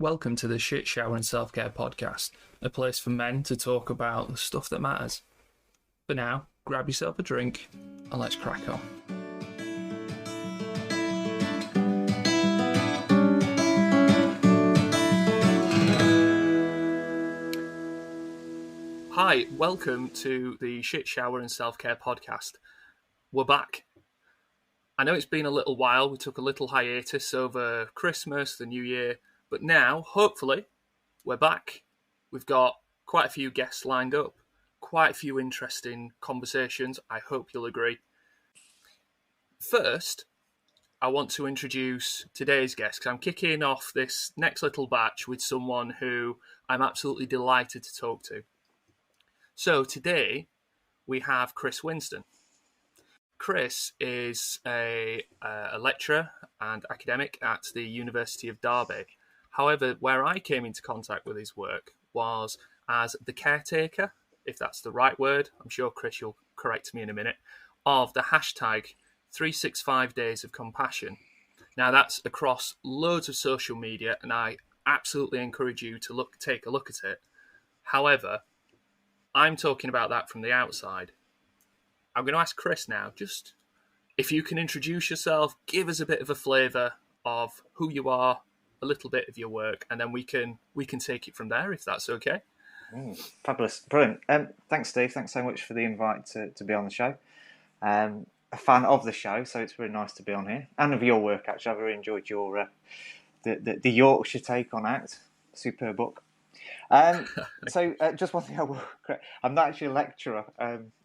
Welcome to the Shit Shower and Self-Care Podcast, a place for men to talk about the stuff that matters. For now, grab yourself a drink and let's crack on. Hi, welcome to the Shit Shower and Self-Care Podcast. We're back. I know it's been a little while. We took a little hiatus over Christmas, the New Year, but now, hopefully, we're back. We've got quite a few guests lined up, quite a few interesting conversations. I hope you'll agree. First, I want to introduce today's guest because I'm kicking off this next little batch with someone who I'm absolutely delighted to talk to. So today, we have Chris Winston. Chris is a lecturer and academic at the University of Derby. However, where I came into contact with his work was as the caretaker, if that's the right word, I'm sure Chris, you'll correct me in a minute, of the hashtag 365 Days of Compassion. Now, that's across loads of social media, and I absolutely encourage you to take a look at it. However, I'm talking about that from the outside. I'm going to ask Chris now, just if you can introduce yourself, give us a bit of a flavour of who you are, a little bit of your work, and then we can take it from there, if that's okay. Fabulous, brilliant. Thanks, Steve. Thanks so much for the invite to be on the show. A fan of the show, so it's really nice to be on here, and of your work. Actually, I've really enjoyed your the Yorkshire take on ACT. Superb book. So just one thing I will correct. I'm not actually a lecturer,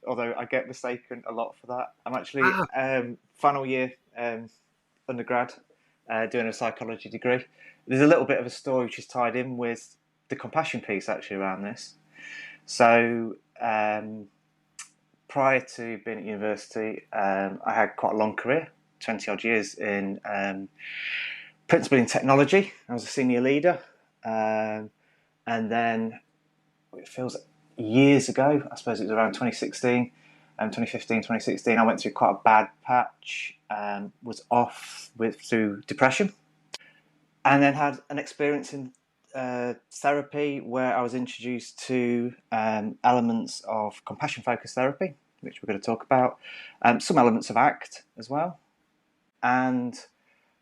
although I get mistaken a lot for that. I'm actually final year undergrad, doing a psychology degree. There's a little bit of a story which is tied in with the compassion piece actually around this. So prior to being at university, I had quite a long career, 20 odd years in principally in technology. I was a senior leader. And then it feels years ago, I suppose it was around 2016, 2015, 2016, I went through quite a bad patch, was off through depression, and then had an experience in therapy where I was introduced to elements of compassion-focused therapy, which we're going to talk about, some elements of ACT as well. And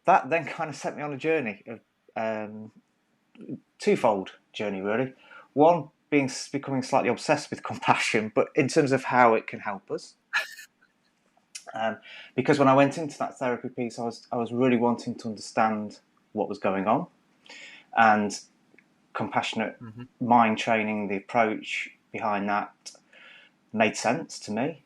that then kind of set me on a journey of twofold journey, really. One being becoming slightly obsessed with compassion, but in terms of how it can help us. Because when I went into that therapy piece, I was really wanting to understand what was going on, and compassionate mind training, the approach behind that made sense to me.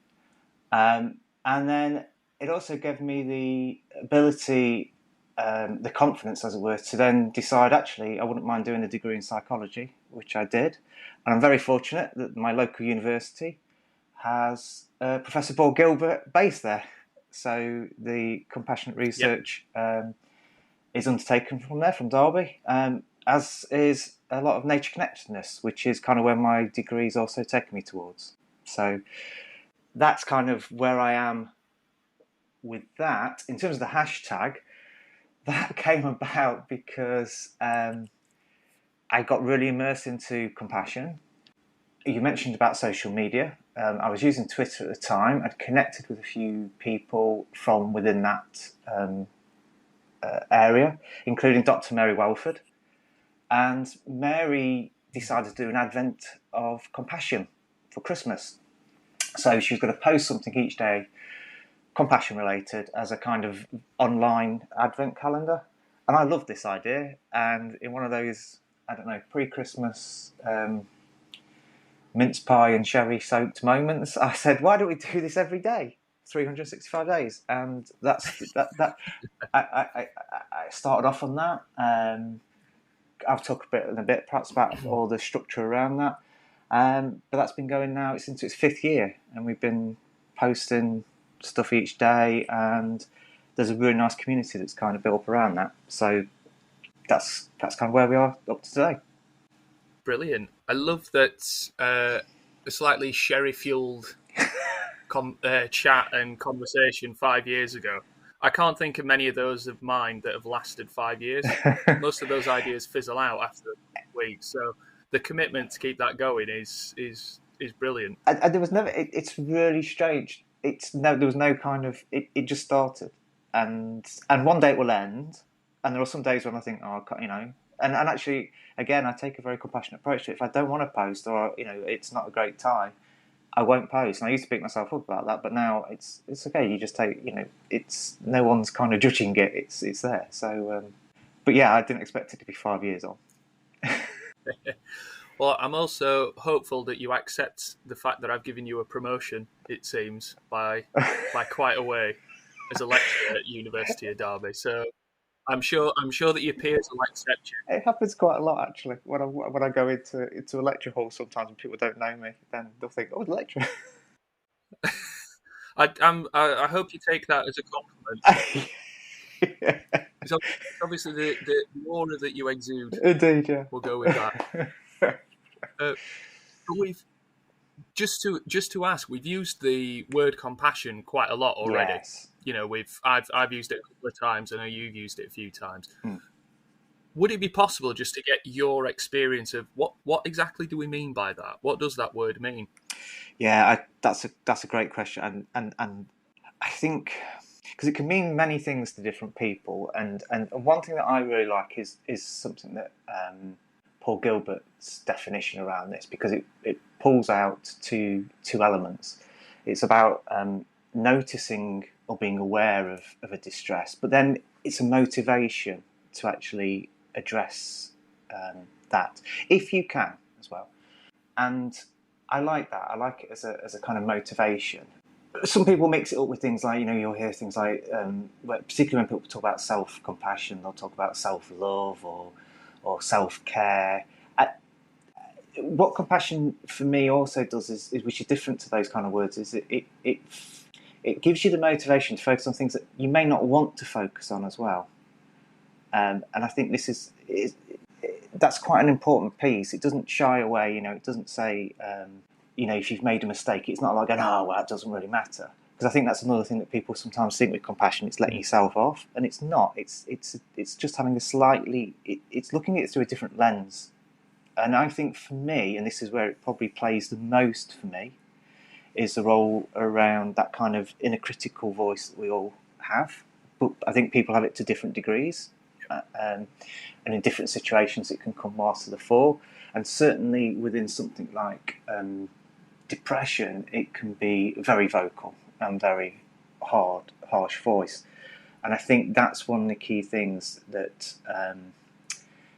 And then it also gave me the ability, the confidence, as it were, to then decide, actually, I wouldn't mind doing a degree in psychology, which I did. And I'm very fortunate that my local university has Professor Paul Gilbert based there. So the compassionate research is undertaken from there, from Derby, as is a lot of nature connectedness, which is kind of where my degree is also taken me towards. So that's kind of where I am with that. In terms of the hashtag, that came about because I got really immersed into compassion. You mentioned about social media. I was using Twitter at the time. I'd connected with a few people from within that area, including Dr. Mary Welford. And Mary decided to do an advent of compassion for Christmas. So she was going to post something each day, compassion related, as a kind of online advent calendar. And I loved this idea. And in one of those, I don't know, pre-Christmas mince pie and sherry soaked moments, I said, why don't we do this every day, 365 days? And that I started off on that. I've talked in a bit perhaps about all the structure around that. But that's been going now, it's into its 5th year, and we've been posting stuff each day, and there's a really nice community that's kind of built up around that. So that's kind of where we are up to today. Brilliant. I love that a slightly sherry-fueled chat and conversation 5 years ago. I can't think of many of those of mine that have lasted 5 years. Most of those ideas fizzle out after weeks. So the commitment to keep that going is brilliant. And there was never. It's really strange. There was no kind of. It just started, and one day it will end. And there are some days when I think, oh, you know, and actually, again, I take a very compassionate approach to it. If I don't want to post, or you know, it's not a great time, I won't post. And I used to beat myself up about that, but now it's okay. You just take, you know, it's no one's kind of judging it. It's there. So, but yeah, I didn't expect it to be 5 years on. Well, I'm also hopeful that you accept the fact that I've given you a promotion, it seems, by quite a way as a lecturer at University of Derby. So I'm sure that your peers will accept you. It happens quite a lot actually. When I go into a lecture hall sometimes and people don't know me, then they'll think, "Oh, the lecturer." I hope you take that as a compliment. Yeah. It's obviously the aura that you exude. Indeed, yeah. We'll go with that. But we've just to ask, we've used the word compassion quite a lot already. Yes. You know, I've used it a couple of times. I know you've used it a few times. Would it be possible just to get your experience of what exactly do we mean by that? What does that word mean? Yeah, that's a great question, and I think because it can mean many things to different people, and one thing that I really like is something that Paul Gilbert's definition around this, because it pulls out two elements. It's about noticing or being aware of a distress, but then it's a motivation to actually address that, if you can, as well. And I like that. I like it as a kind of motivation. Some people mix it up with things like, you know, you'll hear things like, particularly when people talk about self-compassion, they'll talk about self-love or self-care. What compassion for me also does is which is different to those kind of words, is it gives you the motivation to focus on things that you may not want to focus on as well. And I think this that's quite an important piece. It doesn't shy away, you know, it doesn't say, you know, if you've made a mistake, it's not like going, oh, well, it doesn't really matter. Because I think that's another thing that people sometimes think with compassion, it's letting yourself off. And it's not. It's just having a slightly, it's looking at it through a different lens. And I think for me, and this is where it probably plays the most for me, is the role around that kind of inner critical voice that we all have. But I think people have it to different degrees. And in different situations it can come more to the fore, and certainly within something like depression it can be very vocal and very harsh voice. And I think that's one of the key things that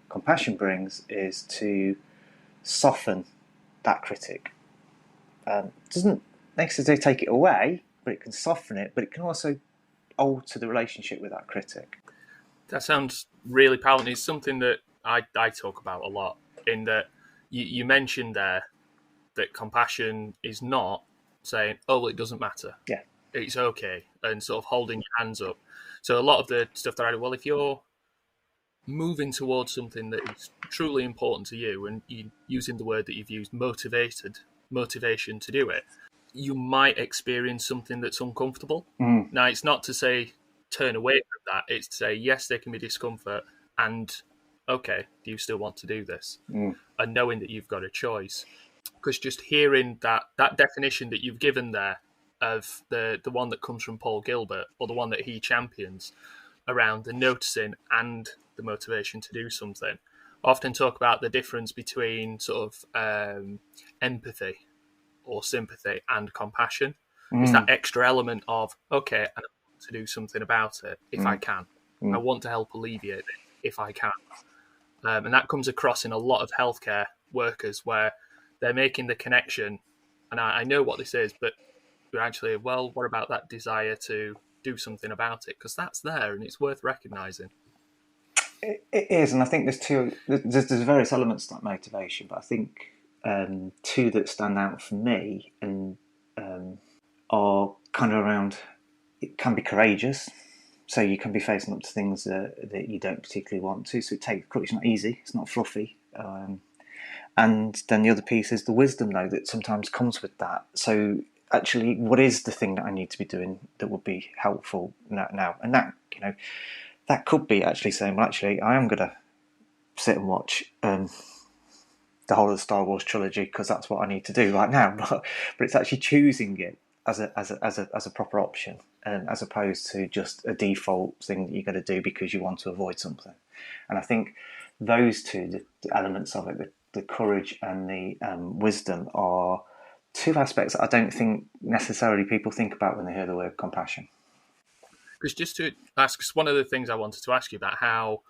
compassion brings, is to soften that critic. Doesn't necessarily take it away, but it can soften it, but it can also alter the relationship with that critic. That sounds really powerful. It's something that I talk about a lot, in that you mentioned there that compassion is not saying, oh, well, it doesn't matter. Yeah. It's okay, and sort of holding your hands up. So a lot of the stuff that I do, well, if you're moving towards something that is truly important to you, and you using the word that you've used, motivation to do it, you might experience something that's uncomfortable. Now, it's not to say turn away from that. It's to say, yes, there can be discomfort, and okay, do you still want to do this? And knowing that you've got a choice. Because just hearing that definition that you've given there of the one that comes from Paul Gilbert, or the one that he champions around the noticing and the motivation to do something, I often talk about the difference between sort of empathy or sympathy and compassion. It's that extra element of, okay, I want to do something about it if I can. I want to help alleviate it if I can. And that comes across in a lot of healthcare workers, where they're making the connection, and I know what this is, but you're actually, well, what about that desire to do something about it? Because that's there, and it's worth recognising. It is, and I think there's various elements to that motivation, but I think two that stand out for me and are kind of around, it can be courageous. So you can be facing up to things that you don't particularly want to. So it's not easy, it's not fluffy. And then the other piece is the wisdom, though, that sometimes comes with that. So actually, what is the thing that I need to be doing that would be helpful now? And that, that could be actually saying, well, actually, I am going to sit and watch the whole of the Star Wars trilogy because that's what I need to do right now. But it's actually choosing it as a proper option, as opposed to just a default thing that you're going to do because you want to avoid something. And I think those two the elements of it, the courage and the wisdom, are two aspects that I don't think necessarily people think about when they hear the word compassion. Because just to ask, one of the things I wanted to ask you about how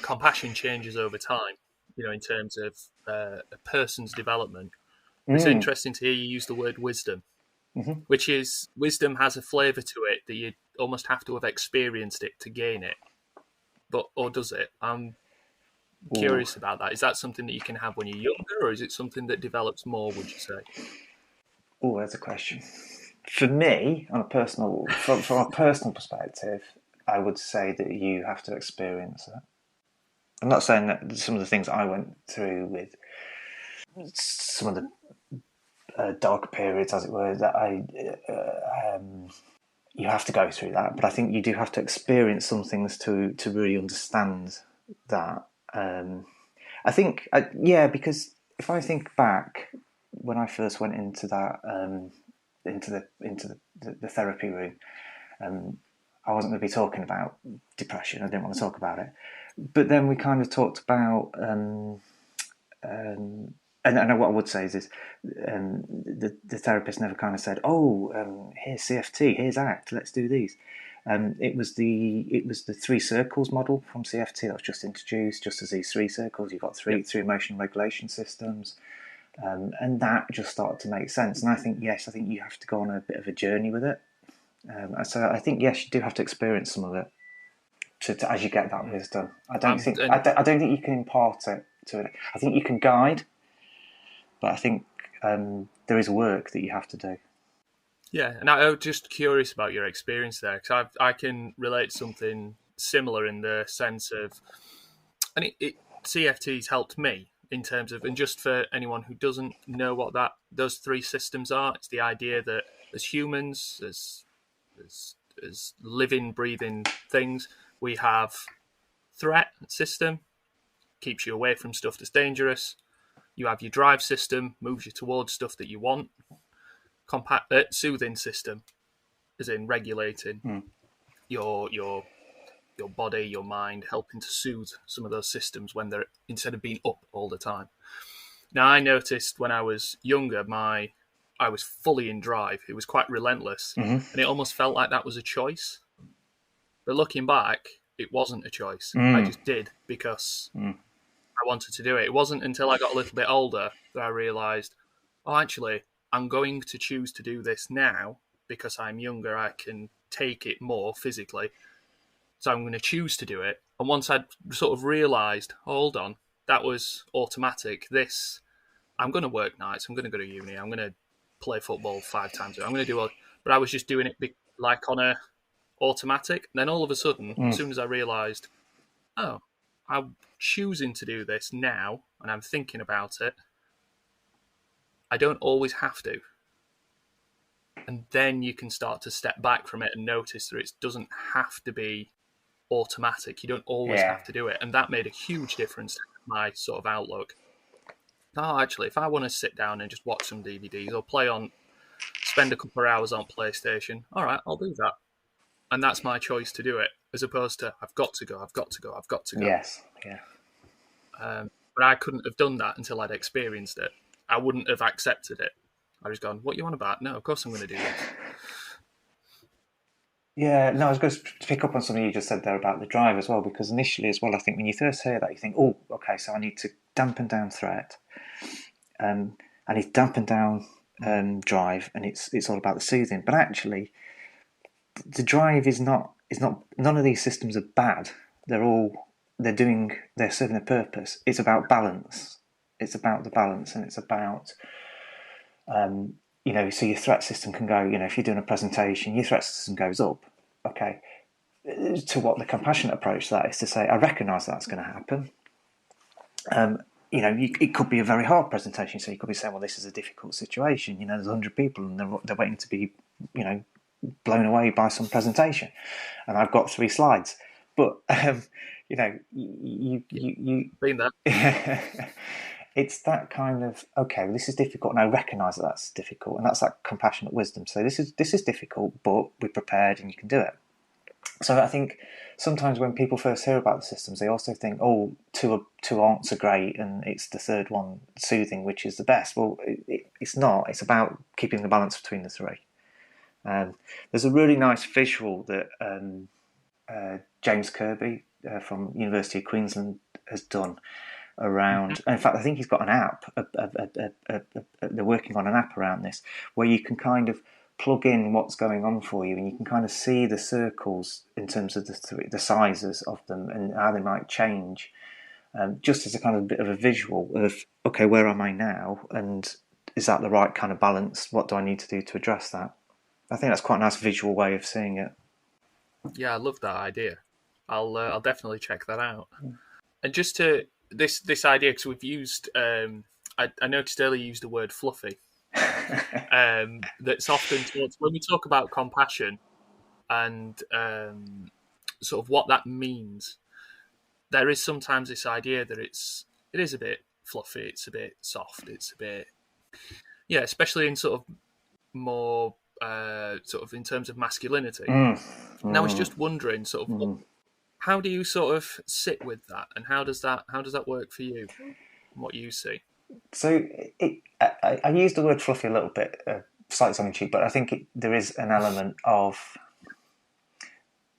compassion changes over time, in terms of a person's development. It's interesting to hear you use the word wisdom, which is, wisdom has a flavour to it that you almost have to have experienced it to gain it. Or does it? I'm curious about that. Is that something that you can have when you're younger, or is it something that develops more, would you say? Oh, there's a question. For me, from a personal perspective, I would say that you have to experience it. I'm not saying that some of the things I went through with some of the darker periods, as it were, that you have to go through that. But I think you do have to experience some things to really understand that. I think, because if I think back when I first went into that, into the therapy room, I wasn't going to be talking about depression. I didn't want to talk about it. But then we kind of talked about, and what I would say is the therapist never kind of said, here's CFT, here's ACT, let's do these. It was the 3 circles model from CFT that was just introduced. Just as these 3 circles, you've got three emotion regulation systems, and that just started to make sense. And I think you have to go on a bit of a journey with it. So I think you do have to experience some of it as you get that wisdom. I don't think you can impart it to it. I think you can guide, but I think there is work that you have to do. Yeah, and I was just curious about your experience there, because I can relate something similar in the sense of, and CFT's helped me in terms of, and just for anyone who doesn't know what those 3 systems are, it's the idea that as humans, as living, breathing things, we have threat system, keeps you away from stuff that's dangerous. You have your drive system, moves you towards stuff that you want. Soothing system, as in regulating your body, your mind, helping to soothe some of those systems when they're, instead of being up all the time. Now, I noticed when I was younger, I was fully in drive. It was quite relentless, and it almost felt like that was a choice. But looking back, it wasn't a choice. I just did because I wanted to do it. It wasn't until I got a little bit older that I realised, actually, I'm going to choose to do this now because I'm younger. I can take it more physically. So I'm going to choose to do it. And once I'd sort of realised, hold on, that was automatic. I'm going to work nights. I'm going to go to uni. I'm going to play football 5 times a week. I'm going to do all. But I was just doing it like on a automatic. And then all of a sudden, as soon as I realised, I'm choosing to do this now, and I'm thinking about it, I don't always have to. And then you can start to step back from it and notice that it doesn't have to be automatic. You don't always have to do it. And that made a huge difference to my sort of outlook. Actually, if I want to sit down and just watch some DVDs or spend a couple of hours on PlayStation, all right, I'll do that. And that's my choice to do it, as opposed to, I've got to go. Yes, yeah. But I couldn't have done that until I'd experienced it. I wouldn't have accepted it. I was going, what are you on about? No, of course I'm going to do this. Yeah, no, I was going to pick up on something you just said there about the drive as well, because initially as well, I think when you first hear that, you think, okay, so I need to dampen down threat. I need to dampen down drive, and it's all about the soothing. But actually, the drive is not, none of these systems are bad. They're serving a purpose. It's about balance. It's about the balance, and it's about, so your threat system can go, if you're doing a presentation, your threat system goes up. Okay. To what the compassionate approach to that is to say, I recognise that's going to happen. it could be a very hard presentation. So you could be saying, well, this is a difficult situation. There's 100 people and they're waiting to be, blown away by some presentation. And I've got 3 slides. But, you been there. it's that kind of, okay, well, this is difficult. And I recognise that that's difficult. And that's that compassionate wisdom. So this is difficult, but we're prepared and you can do it. So I think sometimes when people first hear about the systems, they also think, oh, two aren't so great, and it's the third one, soothing, which is the best. Well, it's not. It's about keeping the balance between the 3. There's a really nice visual that James Kirby from University of Queensland has done around. In fact, I think he's got an app. They're working on an app around this, where you can kind of plug in what's going on for you, and you can kind of see the circles in terms of the sizes of them and how they might change, just as a kind of bit of a visual of, okay, where am I now, and is that the right kind of balance? What do I need to do to address that? I think that's quite a nice visual way of seeing it. Yeah, I love that idea. I'll definitely check that out. And just to this idea, because we've used, I noticed earlier you used the word fluffy. That's often taught when we talk about compassion and sort of what that means. There is sometimes this idea that it is a bit fluffy, it's a bit soft, it's a bit, yeah, especially in sort of more sort of in terms of masculinity. And I was just wondering, sort of, how do you sort of sit with that, and how does that work for you? What you see? So I use the word fluffy a little bit, slightly tongue in cheek, but I think there is an element of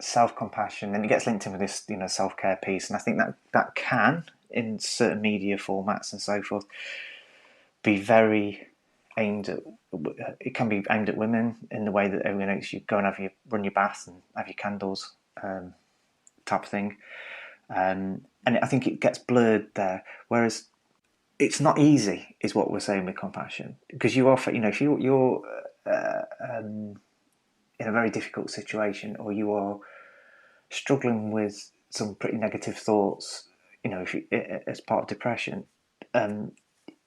self-compassion, and it gets linked in with this, self-care piece. And I think that can, in certain media formats and so forth, be very aimed at. It can be aimed at women in the way that everyone knows you go and run your bath and have your candles, type of thing. And I think it gets blurred there. Whereas it's not easy, is what we're saying with compassion, because you offer, if you're in a very difficult situation, or you are struggling with some pretty negative thoughts, as part of depression,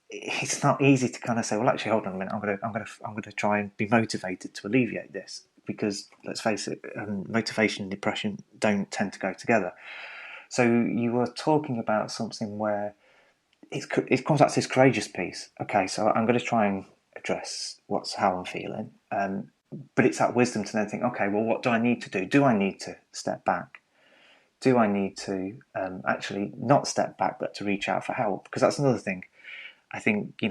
it's not easy to kind of say, well, actually, hold on a minute, I'm going to try and be motivated to alleviate this, because let's face it, motivation and depression don't tend to go together. So you were talking about something where it comes back to this courageous piece. Okay, so I'm going to try and address how I'm feeling, but it's that wisdom to then think, okay, well, what do I need to do? Do I need to step back? Do I need to actually not step back, but to reach out for help? Because that's another thing. I think,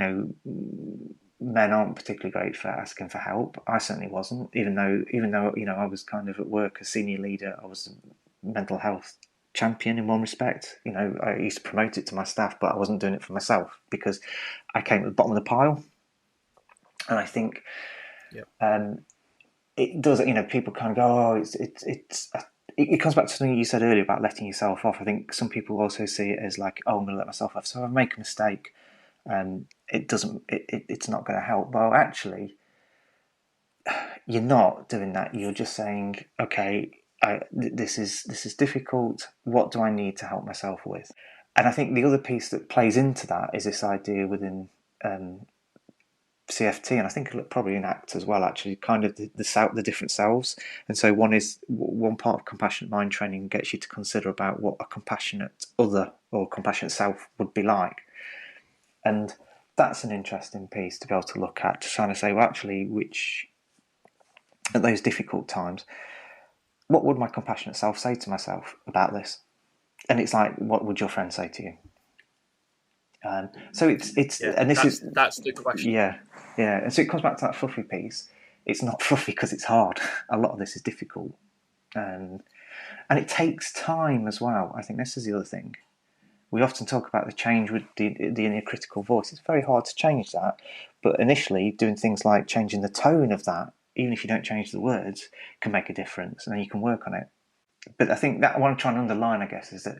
men aren't particularly great for asking for help. I certainly wasn't, even though I was kind of at work as senior leader. I was a mental health champion in one respect. I used to promote it to my staff, but I wasn't doing it for myself because I came at the bottom of the pile. And I think it does. People kind of go, "Oh, it comes back to something you said earlier about letting yourself off." I think some people also see it as like, "Oh, I'm going to let myself off. So if I make a mistake, it's not going to help." Well, actually, you're not doing that. You're just saying, "Okay, this is difficult. What do I need to help myself with?" And I think the other piece that plays into that is this idea within CFT, and I think probably in ACT as well, actually, kind of the different selves. And so one part of compassionate mind training gets you to consider about what a compassionate other or compassionate self would be like. And that's an interesting piece to be able to look at, to trying to say, well, actually, at those difficult times, what would my compassionate self say to myself about this? And it's like, what would your friend say to you? So it's and that's the question. Yeah. And so it comes back to that fluffy piece. It's not fluffy because it's hard. A lot of this is difficult, and it takes time as well. I think this is the other thing. We often talk about the change with the inner critical voice. It's very hard to change that, but initially doing things like changing the tone of that, even if you don't change the words, can make a difference, and then you can work on it. But I think that what I'm trying to underline, I guess, is that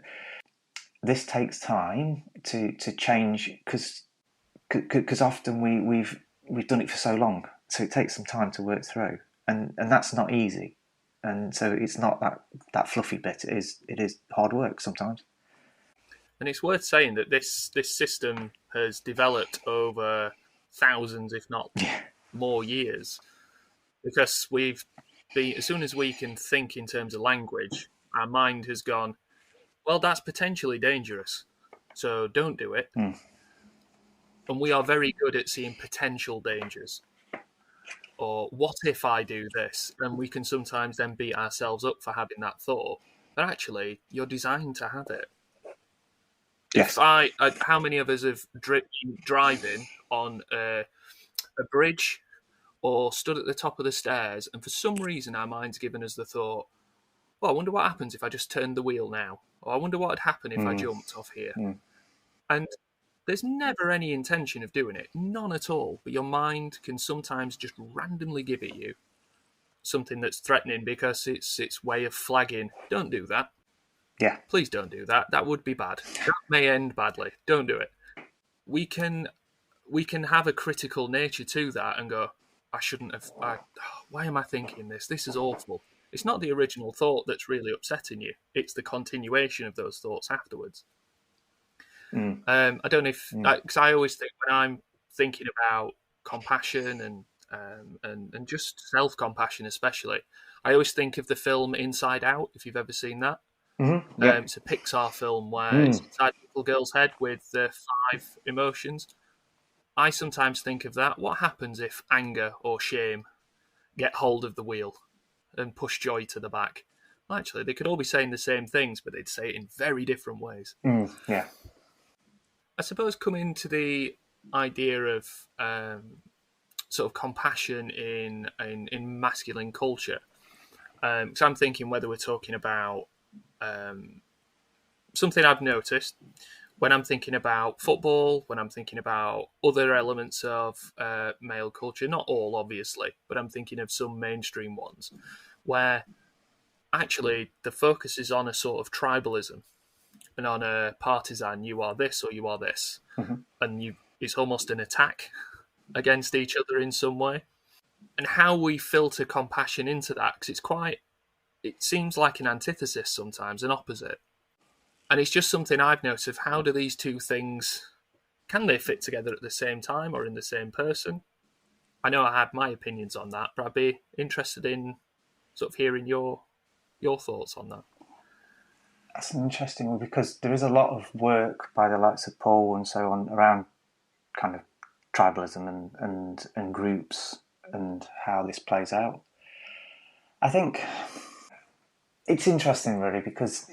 this takes time to change, because often we've done it for so long, so it takes some time to work through, and that's not easy, and so it's not that fluffy bit. It is hard work sometimes. And it's worth saying that this system has developed over thousands, if not more years, because we've been, as soon as we can think in terms of language, our mind has gone, well, that's potentially dangerous, so don't do it. And we are very good at seeing potential dangers. Or what if I do this? And we can sometimes then beat ourselves up for having that thought. But actually, you're designed to have it. Yes. How many of us have been driving on a bridge or stood at the top of the stairs, and for some reason our mind's given us the thought, well, I wonder what happens if I just turned the wheel now, or I wonder what would happen if I jumped off here. And there's never any intention of doing it, none at all, but your mind can sometimes just randomly give it you something that's threatening because it's its way of flagging, don't do that. Yeah. Please don't do that. That would be bad. That may end badly. Don't do it. We can have a critical nature to that and go, I shouldn't have. Why am I thinking this? This is awful. It's not the original thought that's really upsetting you. It's the continuation of those thoughts afterwards. I don't know if, because I always think when I'm thinking about compassion and just self-compassion especially, I always think of the film Inside Out, if you've ever seen that. It's a Pixar film where it's inside a little girl's head with the 5 emotions. I sometimes think of that. What happens if anger or shame get hold of the wheel and push joy to the back? Well, actually, they could all be saying the same things, but they'd say it in very different ways. Yeah. I suppose coming to the idea of sort of compassion in masculine culture, because I'm thinking whether we're talking about something I've noticed when I'm thinking about football, when I'm thinking about other elements of male culture, not all obviously, but I'm thinking of some mainstream ones, where actually the focus is on a sort of tribalism and on a partisan, you are this or you are this. And it's almost an attack against each other in some way. And how we filter compassion into that, because it seems like an antithesis sometimes, an opposite. And it's just something I've noticed of how do these two things, can they fit together at the same time or in the same person? I know I have my opinions on that, but I'd be interested in sort of hearing your thoughts on that. That's an interesting one, because there is a lot of work by the likes of Paul and so on around kind of tribalism and groups and how this plays out. I think it's interesting, really, because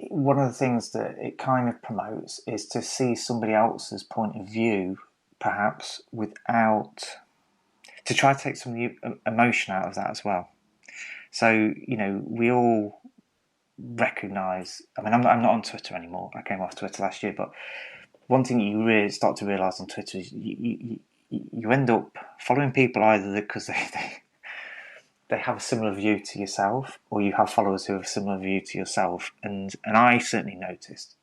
one of the things that it kind of promotes is to see somebody else's point of view, perhaps, without, to try to take some of the emotion out of that as well. So, we all recognise, I mean, I'm not on Twitter anymore. I came off Twitter last year, but one thing you really start to realise on Twitter is you end up following people either because they have a similar view to yourself, or you have followers who have a similar view to yourself. And I certainly noticed,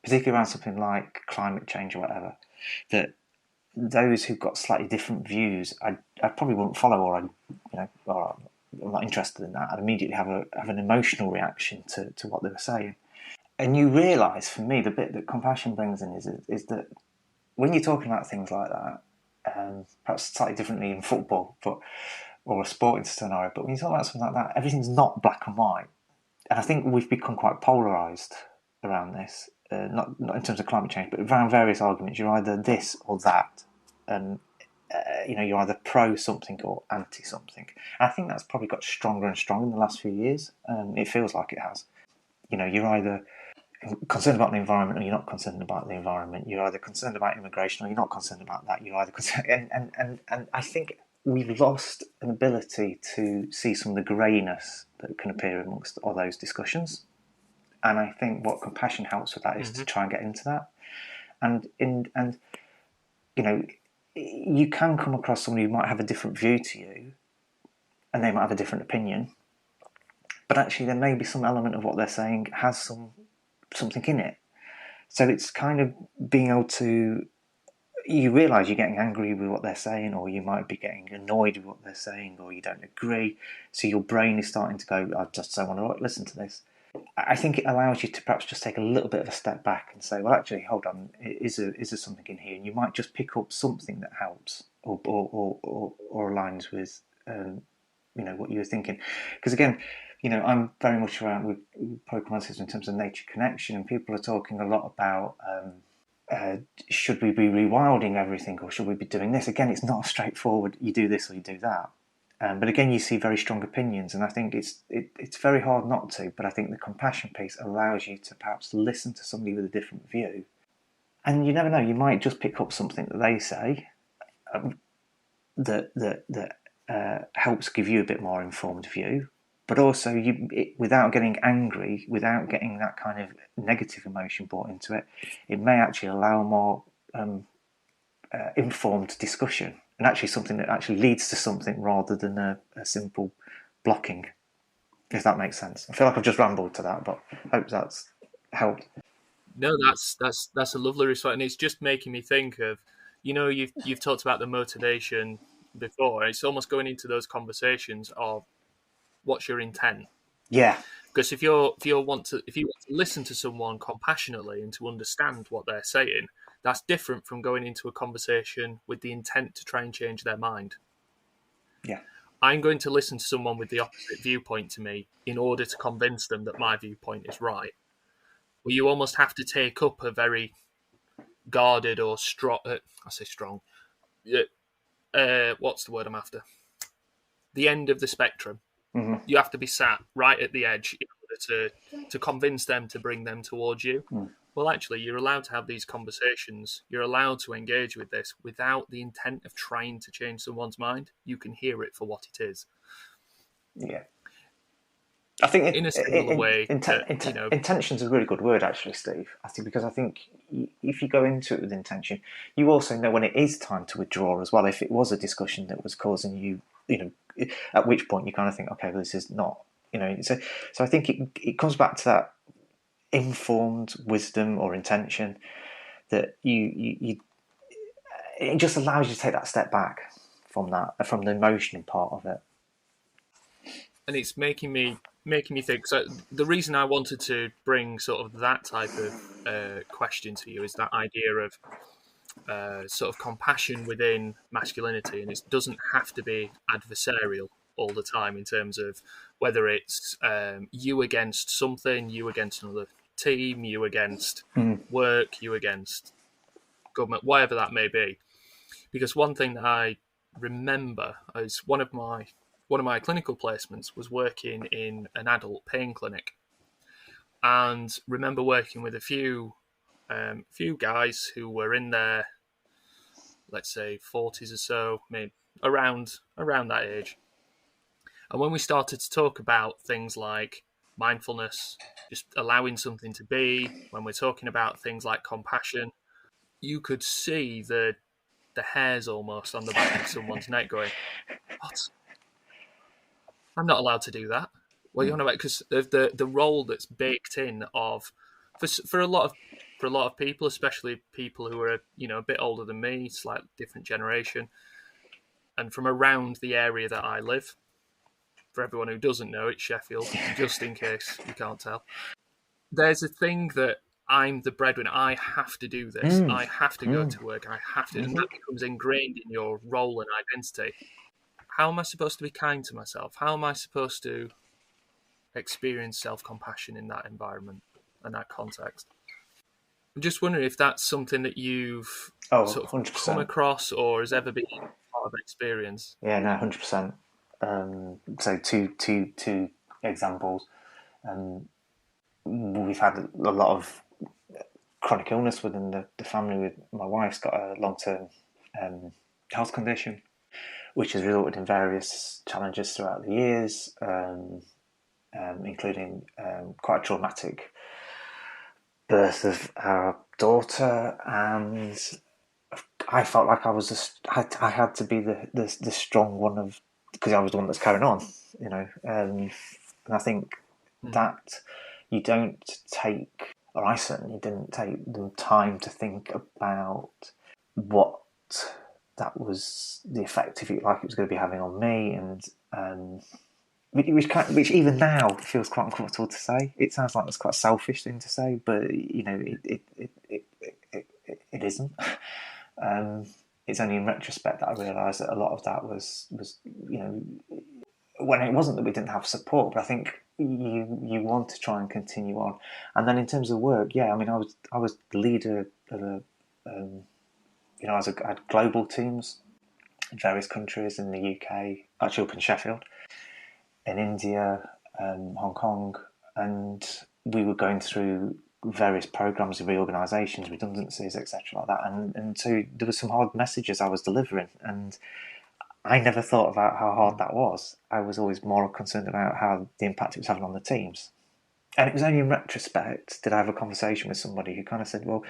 particularly around something like climate change or whatever, that those who've got slightly different views, I probably wouldn't follow, or I'm not interested in that. I'd immediately have an emotional reaction to what they were saying. And you realise, for me, the bit that compassion brings in is that when you're talking about things like that, perhaps slightly differently in football, or a sporting scenario, but when you talk about something like that, everything's not black and white. And I think we've become quite polarised around this, not in terms of climate change, but around various arguments. You're either this or that, and you're either pro something or anti something. And I think that's probably got stronger and stronger in the last few years. It feels like it has. You're either concerned about the environment or you're not concerned about the environment. You're either concerned about immigration or you're not concerned about that. You're either concerned, and I think we've lost an ability to see some of the greyness that can appear amongst all those discussions. And I think what compassion helps with that is to try and get into that. And you can come across somebody who might have a different view to you, and they might have a different opinion, but actually there may be some element of what they're saying has something in it. So it's kind of being able to, you realise you're getting angry with what they're saying, or you might be getting annoyed with what they're saying, or you don't agree. So your brain is starting to go, I just don't want to listen to this. I think it allows you to perhaps just take a little bit of a step back and say, well, actually, hold on, is there something in here? And you might just pick up something that helps or aligns with what you were thinking. Because again, I'm very much around with Pokemon in terms of nature connection, and people are talking a lot about should we be rewilding everything or should we be doing this? Again, it's not a straightforward, you do this or you do that. But again, you see very strong opinions, and I think it's very hard not to. But I think the compassion piece allows you to perhaps listen to somebody with a different view, and you never know, you might just pick up something that they say that helps give you a bit more informed view. But also, without getting angry, without getting that kind of negative emotion brought into it, it may actually allow more informed discussion, and actually something that actually leads to something rather than a simple blocking, if that makes sense. I feel like I've just rambled to that, but I hope that's helped. No, that's a lovely response, and it's just making me think of, you've talked about the motivation before. It's almost going into those conversations of what's your intent. Yeah. Because if you want to listen to someone compassionately and to understand what they're saying, that's different from going into a conversation with the intent to try and change their mind. Yeah. I'm going to listen to someone with the opposite viewpoint to me in order to convince them that my viewpoint is right. Well, you almost have to take up a very guarded or strong. I say strong. What's the word I'm after? The end of the spectrum. Mm-hmm. You have to be sat right at the edge in order to convince them to bring them towards you. Mm. Well, actually, you're allowed to have these conversations. You're allowed to engage with this without the intent of trying to change someone's mind. You can hear it for what it is. Yeah. I think in a similar way, intention's a really good word, actually, Steve. I think because I think if you go into it with intention, you also know when it is time to withdraw as well. If it was a discussion that was causing you, at which point you kind of think, okay, well, this is not, So I think it comes back to that informed wisdom or intention that you it just allows you to take that step back from the emotional part of it. And it's making me think. So the reason I wanted to bring sort of that type of question to you is that idea of sort of compassion within masculinity, and it doesn't have to be adversarial all the time in terms of whether it's you against something, you against another team, you against work, you against government, whatever that may be. Because one thing that I remember is one of my clinical placements was working in an adult pain clinic, and remember working with a few guys who were in their, let's say, 40s or so, maybe around that age. And when we started to talk about things like mindfulness, just allowing something to be, when we're talking about things like compassion, you could see the hairs almost on the back of someone's neck going, what? I'm not allowed to do that. What are you on about? Because of the role that's baked in of for a lot of people, especially people who are a bit older than me, slightly different generation, and from around the area that I live. For everyone who doesn't know, it's Sheffield, just in case you can't tell. There's a thing that I'm the breadwinner. I have to do this. I have to go to work. I have to, and that becomes ingrained in your role and identity. How am I supposed to be kind to myself? How am I supposed to experience self-compassion in that environment and that context? I'm just wondering if that's something that you've sort of 100%. come across or has ever been part of experience. Yeah, no, 100%. So two examples. We've had a lot of chronic illness within the family. With my wife's got a long-term health condition, which has resulted in various challenges throughout the years, including quite a traumatic birth of our daughter, and I felt like I had to be the strong one of, because I was the one that's carrying on, and I think that you don't take, or I certainly didn't take the time to think about what that was, the effect, if you like, it was going to be having on me, and which even now feels quite uncomfortable to say. It sounds like it's quite a selfish thing to say, but you know, it isn't. It's only in retrospect that I realised that a lot of that was you know, when it wasn't that we didn't have support, but I think you want to try and continue on. And then in terms of work, yeah, I mean, I was the leader of a you know, I had global teams in various countries in the UK, actually up in Sheffield, in India, Hong Kong, and we were going through various programs of reorganisations, redundancies, etc., like that. And so there were some hard messages I was delivering, and I never thought about how hard that was. I was always more concerned about how the impact it was having on the teams. And it was only in retrospect did I have a conversation with somebody who kind of said, "Well,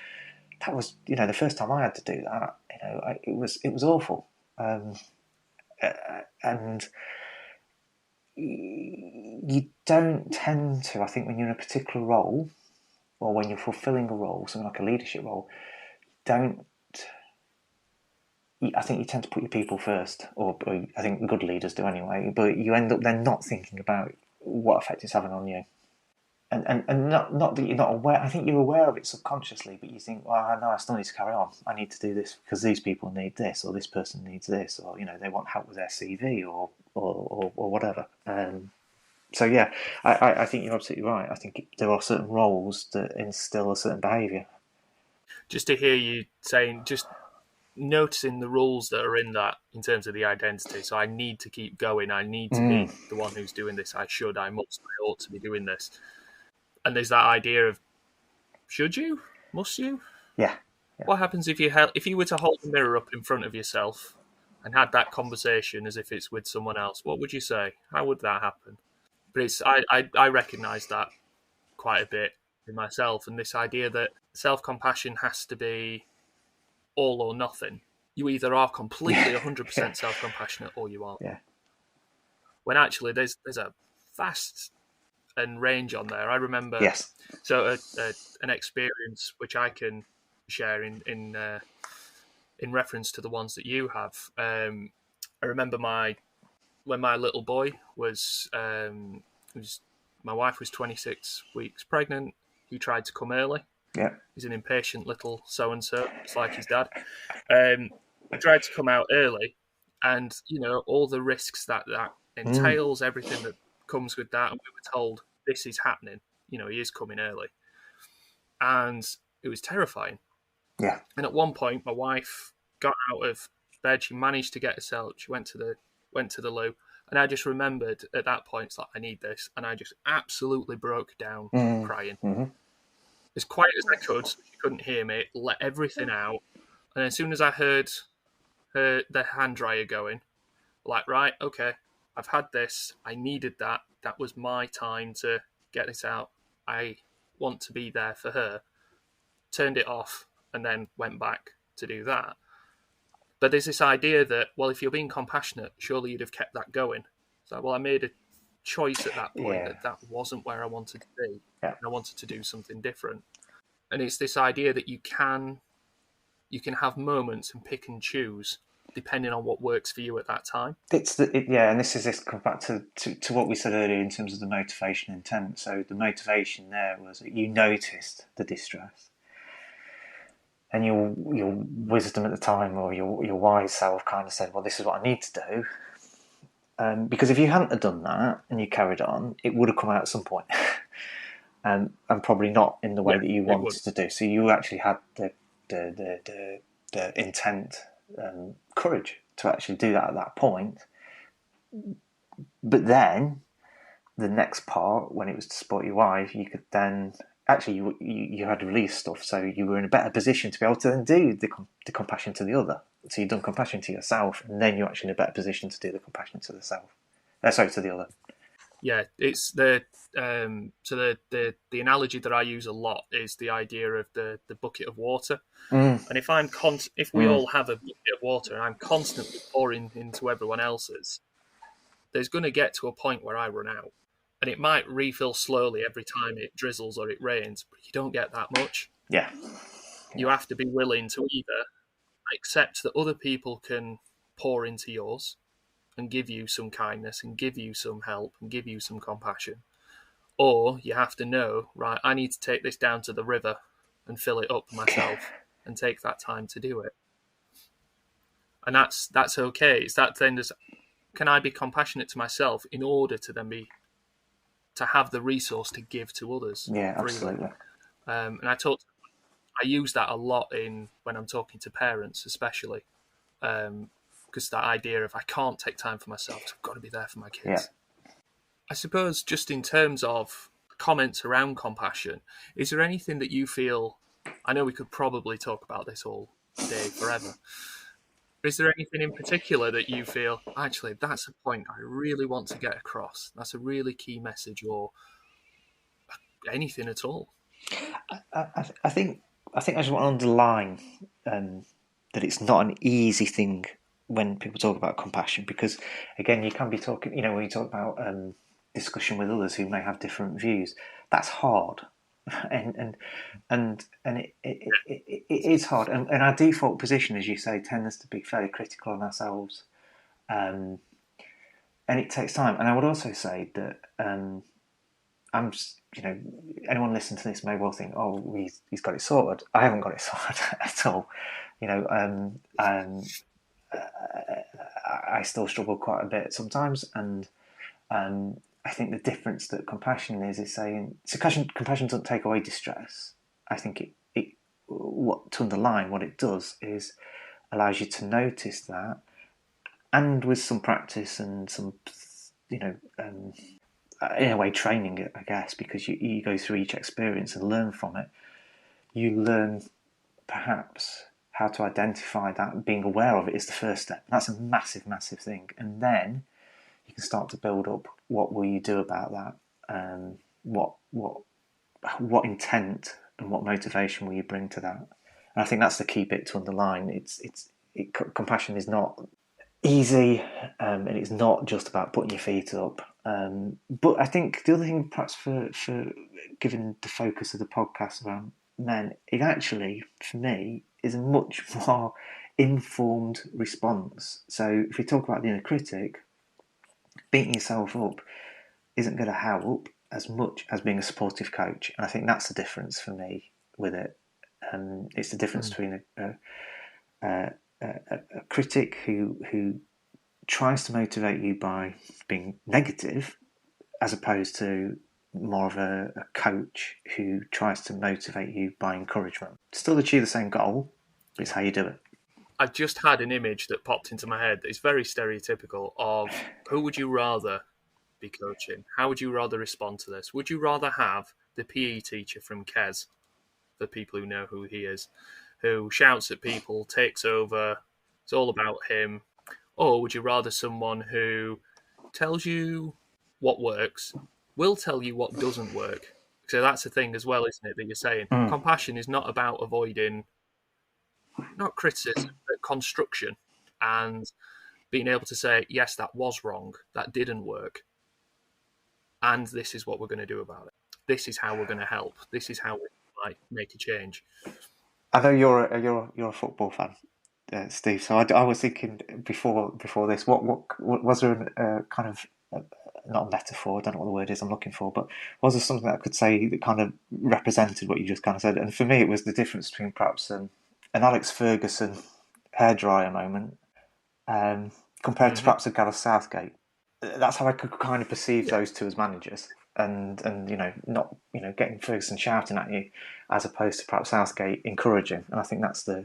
that was, you know, the first time I had to do that. You know, it was awful." And you don't tend to, I think, when you're in a particular role or when you're fulfilling a role, something like a leadership role, don't. I think you tend to put your people first, or I think good leaders do anyway. But you end up then not thinking about what effect it's having on you, and not that you're not aware. I think you're aware of it subconsciously, but you think, well, no, I still need to carry on. I need to do this because these people need this, or this person needs this, or you know, they want help with their CV, or whatever. So yeah, I think you're absolutely right. I think there are certain roles that instill a certain behaviour. Just to hear you saying, just noticing the rules that are in that in terms of the identity. So I need to keep going. I need to be the one who's doing this. I should, I must, I ought to be doing this. And there's that idea of should you, must you? Yeah. What happens if you were to hold the mirror up in front of yourself and had that conversation as if it's with someone else? What would you say? How would that happen? But it's I recognise that quite a bit in myself, and this idea that self-compassion has to be all or nothing. You either are completely 100% self-compassionate or you aren't. Yeah. When actually there's a vast and range on there. I remember Yes. so an experience which I can share in reference to the ones that you have. I remember when my little boy was my wife was 26 weeks pregnant. He tried to come early. Yeah. He's an impatient little so-and-so, just like his dad. He tried to come out early, and you know all the risks that entails, everything that comes with that. And we were told this is happening. You know, he is coming early, and it was terrifying. Yeah. And at one point, my wife got out of bed. She managed to get herself. She went to the loo, and I just remembered at that point, it's like I need this, and I just absolutely broke down crying. As quiet as I could, so she couldn't hear me, let everything out. And as soon as I heard the hand dryer going, like, right, okay, I've had this. I needed that. That was my time to get this out. I want to be there for her. Turned it off and then went back to do that. But there's this idea that, well, if you're being compassionate, surely you'd have kept that going. So, well, I made a choice at that point that wasn't where I wanted to be. Yeah. I wanted to do something different. And it's this idea that you can have moments and pick and choose depending on what works for you at that time. And this comes back to what we said earlier in terms of the motivation intent. So the motivation there was that you noticed the distress, and your wisdom at the time, or your wise self, kind of said, "Well, this is what I need to do." Because if you hadn't have done that and you carried on, it would have come out at some point, and probably not in the way that you wanted to do. So you actually had the intent, courage to actually do that at that point. But then the next part, when it was to support your wife, you could then actually you had released stuff, so you were in a better position to be able to then do the compassion to the other. So you've done compassion to yourself, and then you're actually in a better position to do the compassion to the self. To the other. Yeah, it's the analogy that I use a lot is the idea of the bucket of water. And if we all have a bucket of water and I'm constantly pouring into everyone else's, there's going to get to a point where I run out. And it might refill slowly every time it drizzles or it rains, but you don't get that much. Yeah. You have to be willing to either accept that other people can pour into yours and give you some kindness and give you some help and give you some compassion. Or you have to know, right, I need to take this down to the river and fill it up myself and take that time to do it. And that's okay. It's that thing, can I be compassionate to myself in order to then to have the resource to give to others? Yeah, freely. absolutely. And I use that a lot when I'm talking to parents, especially, because that idea of I can't take time for myself, so I've got to be there for my kids. Yeah. I suppose just in terms of comments around compassion, is there anything that you feel? I know we could probably talk about this all day forever. Is there anything in particular that you feel, actually, that's a point I really want to get across? That's a really key message, or anything at all? I think I just want to underline that it's not an easy thing when people talk about compassion, because again, you can be talking, when you talk about discussion with others who may have different views, that's hard. and it is hard, and our default position, as you say, tends to be fairly critical on ourselves, and it takes time. And I would also say that I'm just, anyone listening to this may well think, oh, he's got it sorted. I haven't got it sorted at all. I still struggle quite a bit sometimes, and I think the difference that compassion is saying, so compassion doesn't take away distress. I think to underline what it does is allows you to notice that, and with some practice and some, in a way, training it, I guess, because you go through each experience and learn from it. You learn perhaps how to identify that, and being aware of it is the first step. That's a massive, massive thing. And then you can start to build up, what will you do about that? What intent and what motivation will you bring to that? And I think that's the key bit to underline. Compassion is not easy, and it's not just about putting your feet up. But I think the other thing, perhaps for giving the focus of the podcast around men, it actually, for me, is a much more informed response. So if we talk about the inner critic, beating yourself up isn't going to help as much as being a supportive coach. And I think that's the difference for me with it. It's the difference between a critic who tries to motivate you by being negative, as opposed to more of a coach who tries to motivate you by encouragement. Still achieve the same goal, but it's how you do it. I just had an image that popped into my head that is very stereotypical of who would you rather be coaching? How would you rather respond to this? Would you rather have the PE teacher from Kes, for people who know who he is, who shouts at people, takes over, it's all about him? Or would you rather someone who tells you what works, will tell you what doesn't work? So that's the thing as well, isn't it, that you're saying? Compassion is not about avoiding, not criticism, but construction, and being able to say, yes, that was wrong, that didn't work, and this is what we're going to do about it. This is how we're going to help. This is how we might make a change. I know you're a football fan, Steve. So I was thinking before this, what was there a kind of not a metaphor? I don't know what the word is I'm looking for, but was there something that I could say that kind of represented what you just kind of said? And for me, it was the difference between perhaps an Alex Ferguson hairdryer moment compared to perhaps a Gareth Southgate. That's how I could kind of perceive those two as managers. And not getting Ferguson shouting at you, as opposed to perhaps Southgate encouraging. And I think that's a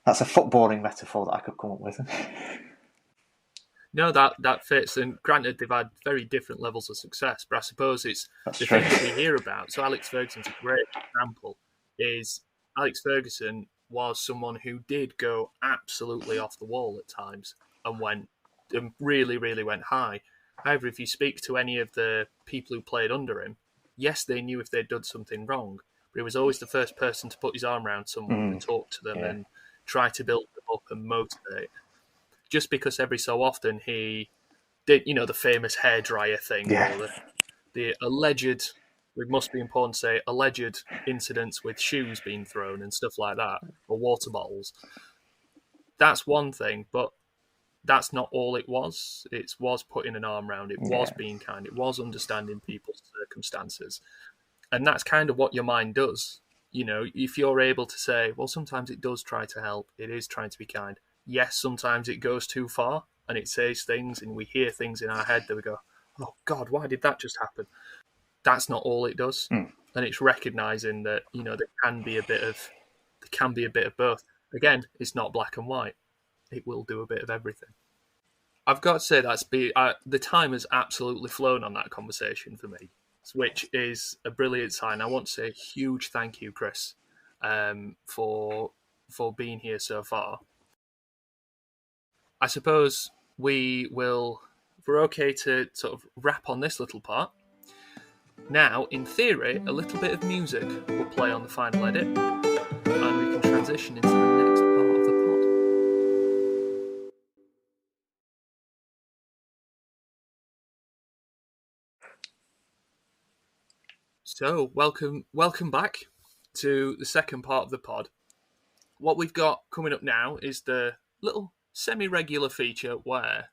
footballing metaphor that I could come up with. No, that fits. And granted, they've had very different levels of success, but I suppose it's the thing that we hear about. So Alex Ferguson's a great example. Is Alex Ferguson was someone who did go absolutely off the wall at times and really, really went high. However, if you speak to any of the people who played under him, yes, they knew if they'd done something wrong, but he was always the first person to put his arm around someone and talk to them and try to build them up and motivate. Just because every so often he did, the famous hairdryer thing, or the alleged, it must be important to say, alleged incidents with shoes being thrown and stuff like that, or water bottles. That's one thing, but that's not all it was. It was putting an arm around, it was Yeah. being kind, it was understanding people's circumstances. And that's kind of what your mind does. You know, if you're able to say, well, sometimes it does try to help, it is trying to be kind. Yes, sometimes it goes too far and it says things and we hear things in our head that we go, oh God, why did that just happen? That's not all it does. Mm. And it's recognizing that, you know, there can be a bit of both. Again, it's not black and white. It will do a bit of everything. I've got to say the time has absolutely flown on that conversation for me, which is a brilliant sign. I want to say a huge thank you, Chris, for being here so far. I suppose we're okay to sort of wrap on this little part. Now, in theory, a little bit of music will play on the final edit, and we can transition into the next part of the pod. So, welcome back to the second part of the pod. What we've got coming up now is the little semi-regular feature where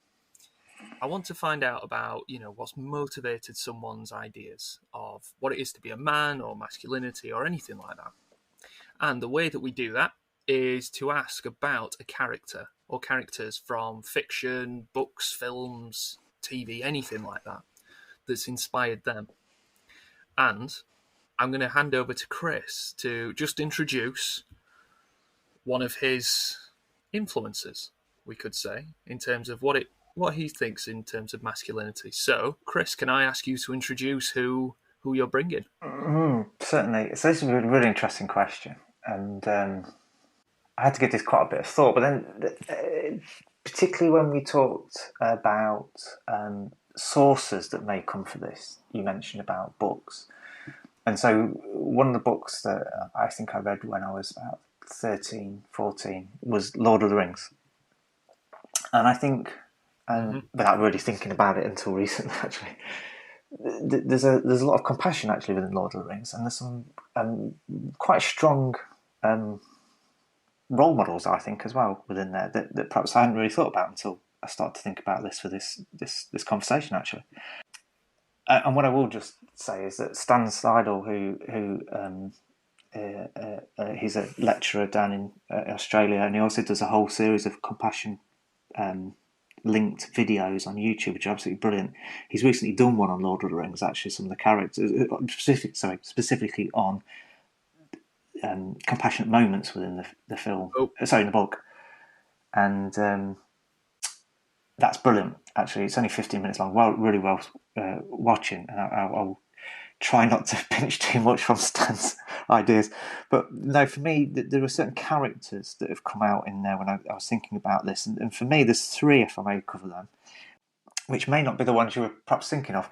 I want to find out about, you know, what's motivated someone's ideas of what it is to be a man or masculinity or anything like that. And the way that we do that is to ask about a character or characters from fiction, books, films, TV, anything like that that's inspired them. And I'm going to hand over to Chris to just introduce one of his influences, we could say, in terms of what he thinks in terms of masculinity. So, Chris, can I ask you to introduce who you're bringing? Certainly. So this is a really interesting question, and I had to give this quite a bit of thought. But then, particularly when we talked about sources that may come for this, you mentioned about books. And so one of the books that I think I read when I was about 13, 14 was Lord of the Rings. And I think, without really thinking about it until recently, actually, there's a lot of compassion actually within Lord of the Rings, and there's some quite strong role models, I think, as well within there that perhaps I hadn't really thought about until I started to think about this for this conversation, actually. And what I will just say is that Stan Seidel, he's a lecturer down in Australia, and he also does a whole series of compassion linked videos on YouTube, which are absolutely brilliant. He's recently done one on Lord of the Rings, actually, some of the characters, specifically on compassionate moments within the film. In the book. And that's brilliant, actually. It's only 15 minutes long, really well watching, and I'll try not to pinch too much from Stan's ideas. But no, for me, there are certain characters that have come out in there when I was thinking about this. And for me, there's three, if I may cover them, which may not be the ones you were perhaps thinking of.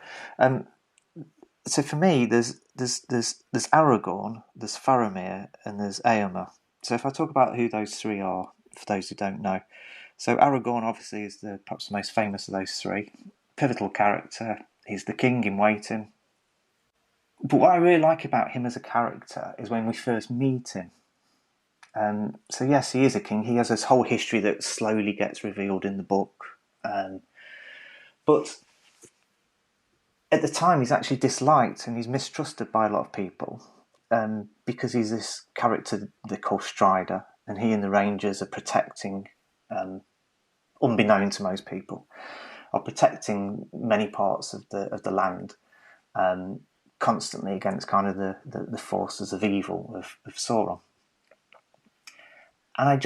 So for me, there's Aragorn, there's Faramir, and there's Éomer. So if I talk about who those three are, for those who don't know. So Aragorn, obviously, is perhaps the most famous of those three. Pivotal character. He's the king in waiting. But what I really like about him as a character is when we first meet him. So yes, he is a king. He has this whole history that slowly gets revealed in the book. But at the time, he's actually disliked and he's mistrusted by a lot of people because he's this character they call Strider, and he and the Rangers are protecting, unbeknown to most people, are protecting many parts of the land. Constantly against kind of the forces of evil of Sauron. And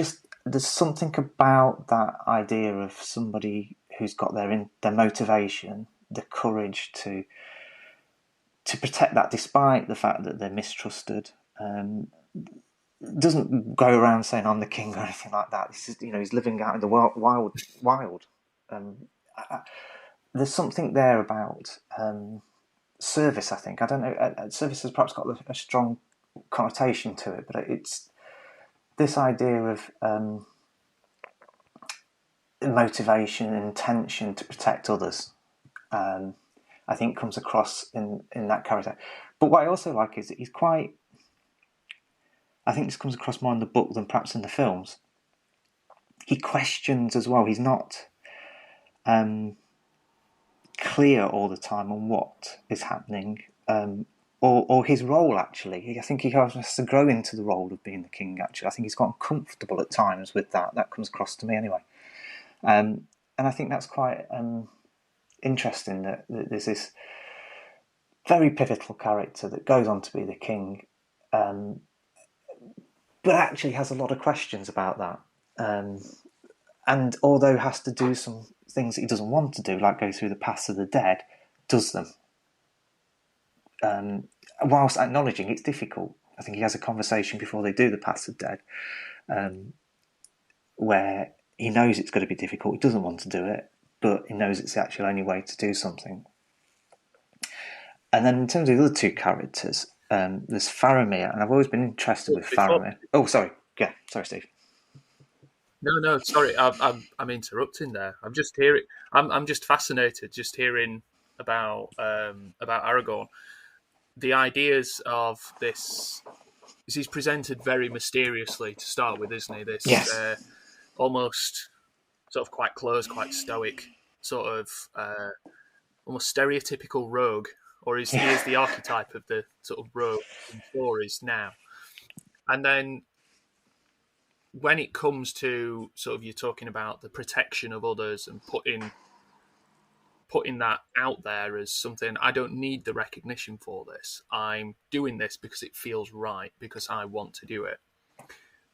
there's something about that idea of somebody who's got their motivation, the courage to protect that despite the fact that they're mistrusted. Doesn't go around saying I'm the king or anything like that. This is, he's living out in the wild. There's something there about service, I think. I don't know. Service has perhaps got a strong connotation to it, but it's this idea of motivation and intention to protect others. I think comes across in that character. But what I also like is that he's quite. I think this comes across more in the book than perhaps in the films. He questions as well. He's not. clear all the time on what is happening, or his role, actually. I think he has to grow into the role of being the king, actually. I think he's gotten comfortable at times with that. That comes across to me anyway. And I think that's quite interesting that there's this very pivotal character that goes on to be the king, but actually has a lot of questions about that. And although has to do some things that he doesn't want to do, like go through the paths of the dead, does them. Whilst acknowledging it's difficult. I think he has a conversation before they do the paths of dead, where he knows it's going to be difficult. He doesn't want to do it, but he knows it's the actual only way to do something. And then in terms of the other two characters, there's Faramir, and I've always been interested with Faramir. Oh, sorry. Yeah, sorry, Steve. No, sorry, I'm interrupting there. I'm just hearing. I'm just fascinated, just hearing about Aragorn. The ideas of this. He's presented very mysteriously to start with, isn't he? This yes. Almost sort of quite close, quite stoic, sort of almost stereotypical rogue, or he is the archetype of the sort of rogue in stories now. And then when it comes to sort of you're talking about the protection of others and putting that out there as something, I don't need the recognition for this. I'm doing this because it feels right, because I want to do it.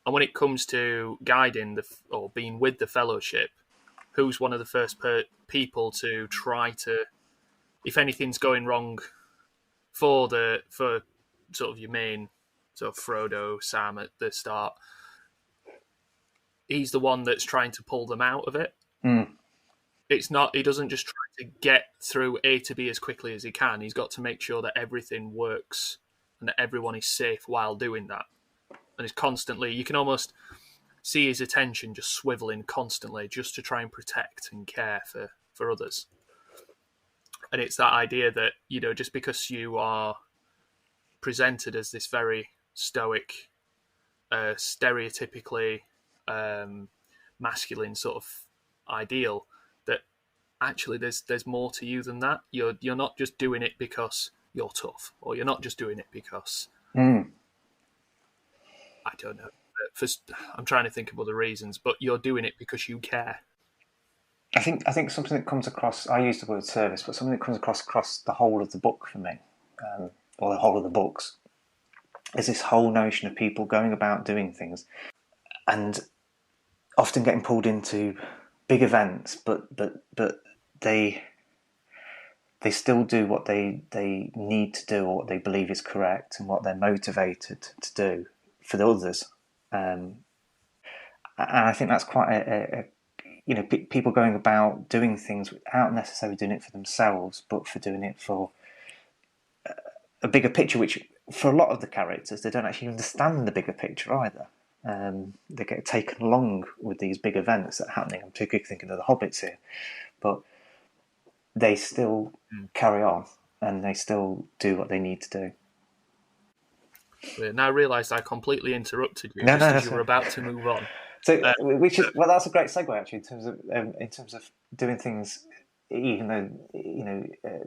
And when it comes to guiding or being with the Fellowship, who's one of the first people to try to, if anything's going wrong for sort of your main sort of Frodo, Sam at the start, he's the one that's trying to pull them out of it. It's not, he doesn't just try to get through A to B as quickly as he can. He's got to make sure that everything works and that everyone is safe while doing that. And it's constantly, you can almost see his attention just swiveling constantly just to try and protect and care for others. And it's that idea that, just because you are presented as this very stoic, stereotypically masculine sort of ideal, that actually there's more to you than that. You're not just doing it because you're tough, or you're not just doing it because I don't know. I'm trying to think of other reasons, but you're doing it because you care. I think something that comes across, I use the word service, but something that comes across the whole of the book for me, or the whole of the books, is this whole notion of people going about doing things and often getting pulled into big events, but they still do what they need to do, or what they believe is correct, and what they're motivated to do for the others. And I think that's quite a people going about doing things without necessarily doing it for themselves, but for doing it for a bigger picture, which for a lot of the characters, they don't actually understand the bigger picture either. They get taken along with these big events that are happening. I'm particularly thinking of the Hobbits here, but they still carry on and they still do what they need to do. And I realised I completely interrupted you you were about to move on. So, that's a great segue actually in terms of doing things, even though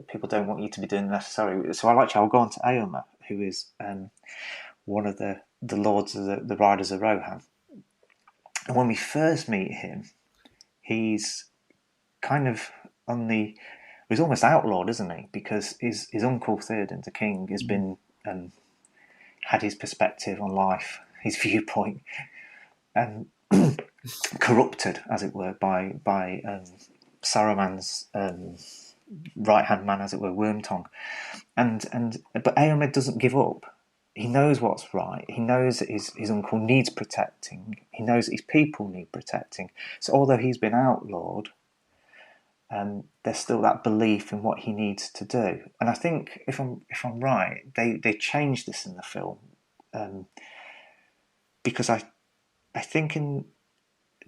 people don't want you to be doing necessarily. So I'll go on to Éomer, who is one of the lords of the Riders of Rohan. And when we first meet him, he's kind of he's almost outlawed, isn't he? Because his uncle Theoden, the king, has been had his perspective on life, his viewpoint, corrupted, as it were, by Saruman's right hand man, as it were, Wormtongue. But Éomer doesn't give up. He knows what's right. He knows that his uncle needs protecting. He knows that his people need protecting. So although he's been outlawed, there's still that belief in what he needs to do. And I think, if I'm right, they changed this in the film, because I think in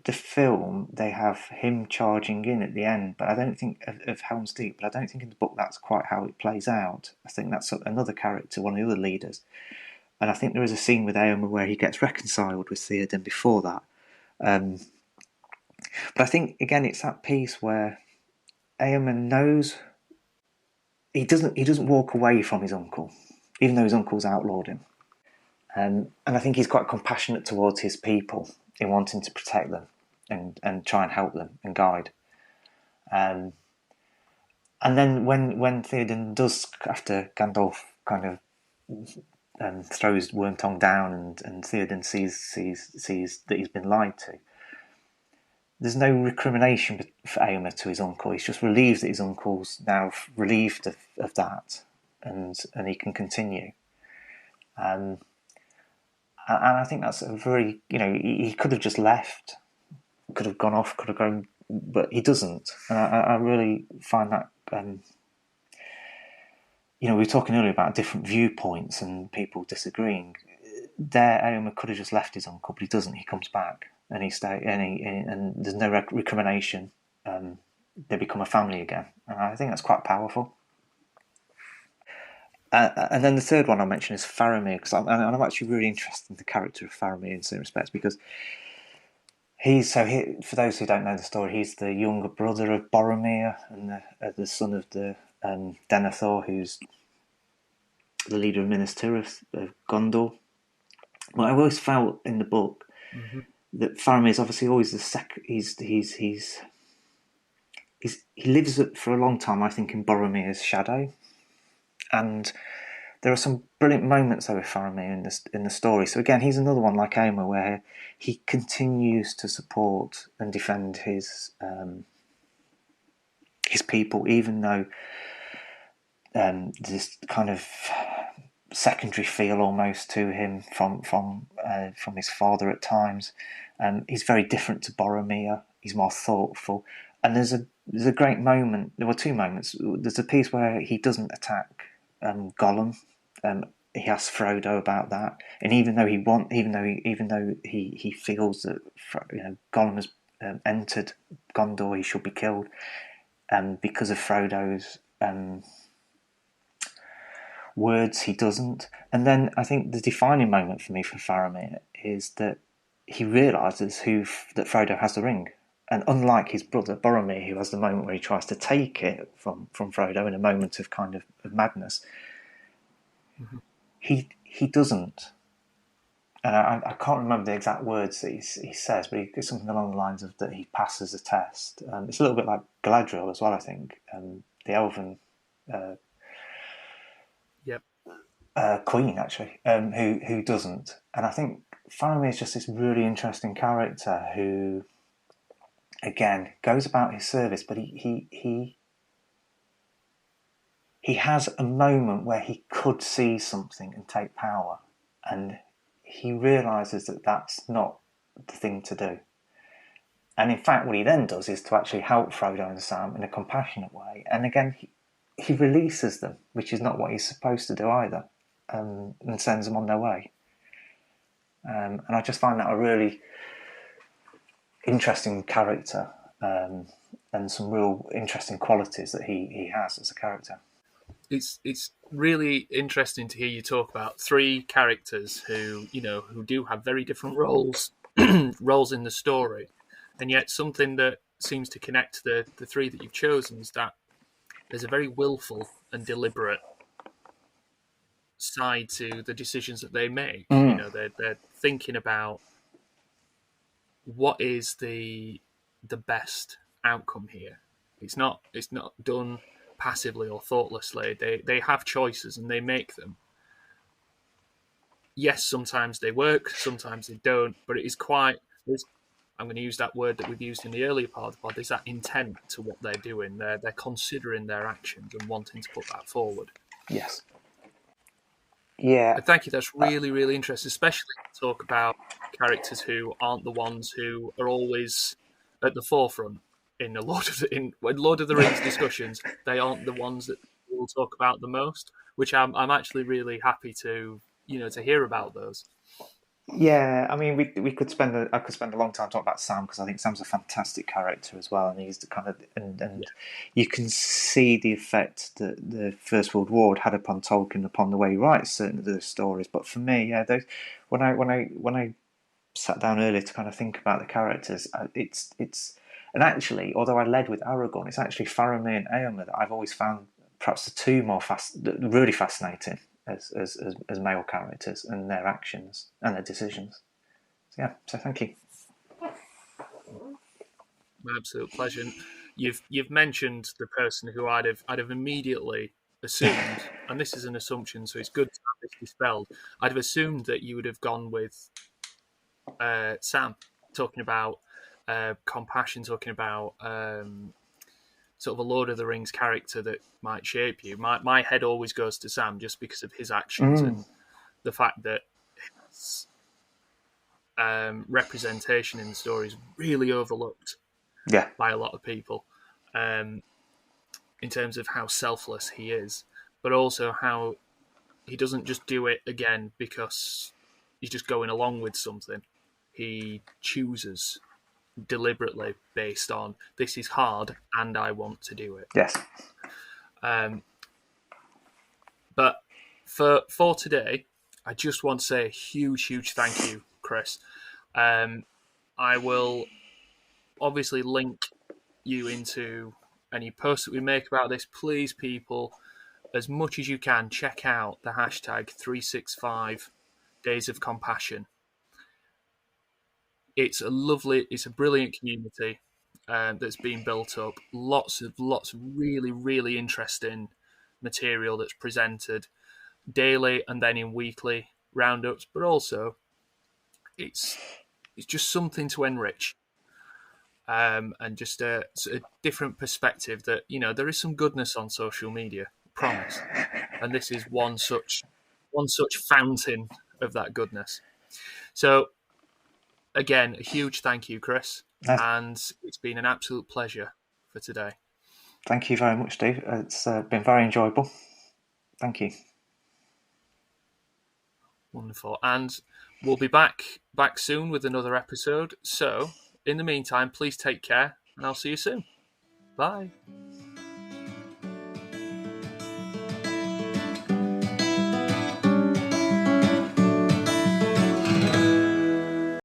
the film they have him charging in at the end, but I don't think of Helm's Deep. But I don't think in the book that's quite how it plays out. I think that's another character, one of the other leaders. And I think there is a scene with Éomer where he gets reconciled with Theoden before that. But I think, again, it's that piece where Eomer knows he doesn't walk away from his uncle, even though his uncle's outlawed him. And I think he's quite compassionate towards his people in wanting to protect them and try and help them and guide. And then when Theoden does, after Gandalf kind of throws Wormtongue down and Theoden sees that he's been lied to, there's no recrimination for Eomer to his uncle. He's just relieved that his uncle's now relieved of that, and he can continue. And I think that's a very, he could have just left, could have gone off, could have gone, but he doesn't. And I really find that, we were talking earlier about different viewpoints and people disagreeing. There, Eomer could have just left his uncle, but he doesn't. He comes back and and there's no recrimination. They become a family again, and I think that's quite powerful. And then the third one I'll mention is Faramir, because I'm actually really interested in the character of Faramir in certain respects, because for those who don't know the story, he's the younger brother of Boromir and the son of the Denethor, who's the leader of Minas Tirith of Gondor. Well, I always felt in the book that Faramir is obviously always the second. He lives for a long time, I think, in Boromir's shadow, and there are some brilliant moments though with Faramir in the story. So again, he's another one like Eomer, where he continues to support and defend his people, even though this kind of secondary feel almost to him from his father at times. He's very different to Boromir. He's more thoughtful, and there's a great moment. There were two moments. There's a piece where he doesn't attack Gollum. He asks Frodo about that, and even though he feels that Gollum has entered Gondor, he should be killed, because of Frodo's words, he doesn't. And then I think the defining moment for me for Faramir is that he realises that Frodo has the ring. And unlike his brother Boromir, who has the moment where he tries to take it from Frodo in a moment of kind of madness, he doesn't. And I can't remember the exact words that he says, but it's something along the lines of that he passes a test. It's a little bit like Galadriel as well, I think, the elven queen, actually, who doesn't. And I think Faramir is just this really interesting character who, again, goes about his service, but he has a moment where he could see something and take power, and he realises that that's not the thing to do. And in fact, what he then does is to actually help Frodo and Sam in a compassionate way. And again, he releases them, which is not what he's supposed to do either, and sends them on their way. And I just find that a really interesting character, and some real interesting qualities that he has as a character. It's really interesting to hear you talk about three characters who do have very different roles roles in the story, and yet something that seems to connect the three that you've chosen is that there's a very willful and deliberate side to the decisions that they make. They're thinking about what is the best outcome here. It's not done passively or thoughtlessly. They have choices and they make them. Yes, sometimes they work, sometimes they don't, but it is quite, I'm going to use that word that we've used in the earlier part of the pod, there's that intent to what they're doing. They're considering their actions and wanting to put that forward. Yes. Yeah. Thank you. That's really, really interesting, especially to talk about characters who aren't the ones who are always at the forefront in Lord of the Rings discussions. They aren't the ones that we'll talk about the most, which I'm actually really happy to hear about those. Yeah, I mean, I could spend a long time talking about Sam, because I think Sam's a fantastic character as well, and he's the kind of you can see the effect that the First World War had upon Tolkien, upon the way he writes certain of those stories. But for me, yeah, when I sat down earlier to kind of think about the characters, it's And actually, although I led with Aragorn, it's actually Faramir and Eomer that I've always found perhaps the two really fascinating as male characters and their actions and their decisions. So, yeah, so thank you. My absolute pleasure. You've mentioned the person who I'd have immediately assumed, and this is an assumption, so it's good to have this dispelled. I'd have assumed that you would have gone with Sam, talking about compassion, talking about sort of a Lord of the Rings character that might shape you. My head always goes to Sam just because of his actions and the fact that his representation in the story is really overlooked by a lot of people, in terms of how selfless he is, but also how he doesn't just do it again because he's just going along with something. He chooses deliberately based on this is hard and I want to do it. Yes. But for today, I just want to say a huge thank you, Chris. I will obviously link you into any posts that we make about this. Please, people, as much as you can, check out the hashtag 365 Days of Compassion. It's a brilliant community that's been built up. Lots of really interesting material that's presented daily and then in weekly roundups, but also it's just something to enrich, and just a different perspective that, there is some goodness on social media, I promise, and this is one such fountain of that goodness. So again, a huge thank you, Chris, and it's been an absolute pleasure for today. Thank you very much, Steve. It's been very enjoyable. Thank you. Wonderful. And we'll be back soon with another episode. So, in the meantime, please take care, and I'll see you soon. Bye.